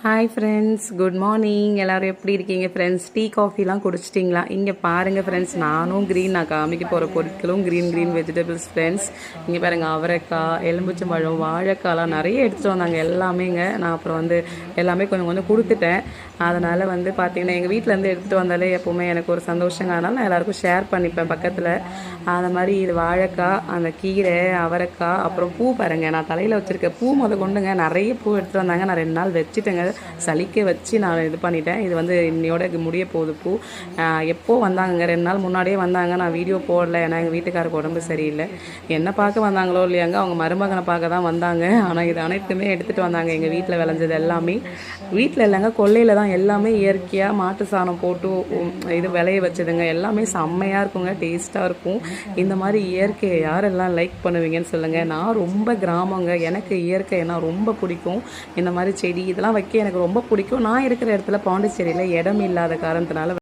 Hi friends, good morning. எல்லோரும் எப்படி இருக்கீங்க ஃப்ரெண்ட்ஸ்? டீ காஃபிலாம் குடிச்சிட்டிங்களா? இங்கே பாருங்கள் ஃப்ரெண்ட்ஸ், நானும் நான் காமிக்க போகிற பொருட்களும் க்ரீன் வெஜிடபிள்ஸ் ஃப்ரெண்ட்ஸ். இங்கே பாருங்கள், அவரைக்காய், எலும்புச்சம்பழம், வாழைக்காய்லாம் நிறைய எடுத்துகிட்டு வந்தாங்க எல்லாமேங்க. நான் அப்புறம் எல்லாமே கொஞ்சம் கொஞ்சம் கொடுத்துட்டேன். அதனால் பார்த்தீங்கன்னா எங்கள் வீட்டிலேருந்து எடுத்துகிட்டு வந்தாலே எப்போவுமே எனக்கு ஒரு சந்தோஷங்க. அதனால் நான் எல்லாேருக்கும் ஷேர் பண்ணிப்பேன் பக்கத்தில். அது மாதிரி இது வாழைக்காய், அந்த கீரை, அவரைக்காய், அப்புறம் பூ பாருங்கள். நான் தலையில் வச்சுருக்க பூ கொண்டுங்க நிறைய பூ எடுத்துகிட்டு வந்தாங்க. நான் 2 நாள் வச்சுட்டேங்க, சலிக்க வச்சு நான் இது பண்ணிட்டேன். இது இன்னையோட முடிய போகுது பூ. எப்போ வந்தாங்க, 2 நாள் முன்னாடியே வந்தாங்க. நான் வீடியோ போடல, ஏன்னா எங்கள் வீட்டுக்காருக்கு உடம்பு சரியில்லை. என்ன பார்க்க வந்தாங்களோ இல்லையாங்க, அவங்க மருமகனை பார்க்க தான் வந்தாங்க. ஆனால் இது அனைத்துமே எடுத்துகிட்டு வந்தாங்க. எங்கள் வீட்டில் விளைஞ்சது எல்லாமே, வீட்டில் இல்லைங்க, கொல்லையில் தான் எல்லாமே இயற்கையாக மாட்டு சாணம் போட்டு இது விளைய வச்சதுங்க. எல்லாமே செம்மையாக இருக்குங்க, டேஸ்ட்டாக இருக்கும். இந்த மாதிரி இயற்கையை யாரெல்லாம் லைக் பண்ணுவீங்கன்னு சொல்லுங்கள். நான் ரொம்ப கிராமங்க, எனக்கு இயற்கைனா ரொம்ப பிடிக்கும். இந்த மாதிரி செடி இதெல்லாம் வைக்க எனக்கு ரொம்ப பிடிக்கும். நான் இருக்கிற இடத்துல பாண்டிச்சேரியில் இடம் இல்லாத காரணத்தினால